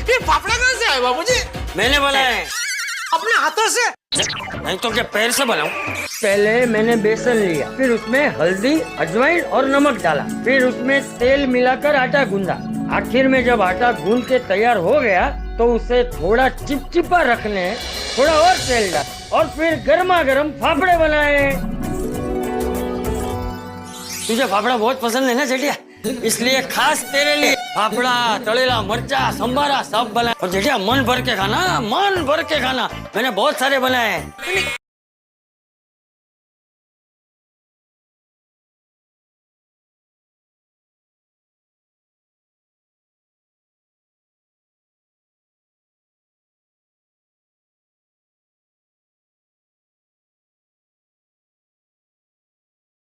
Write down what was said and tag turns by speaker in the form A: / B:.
A: ये फाफड़ा कहाँ से आए बाबूजी?
B: मैंने बनाए हैं।
A: अपने हाथों से?
B: नहीं तो क्या पैर से बनाऊं?
C: पहले मैंने बेसन लिया, फिर उसमें हल्दी, अजवाइन और नमक डाला, फिर उसमें तेल मिलाकर आटा गूंदा। आखिर में जब आटा गूंद के तैयार हो गया तो उसे थोड़ा चिपचिपा रखने थोड़ा और तेल डाला और फिर गर्मा गर्म फाफड़े बनाए।
B: तुझे फाफड़ा बहुत पसंद है ना जेठिया, इसलिए खास तेरे लिए फाफड़ा, तड़ेला, मरचा, संभारा सब बनाए। और जेठिया मन भर के खाना, मन भर के खाना। मैंने बहुत सारे बनाए हैं।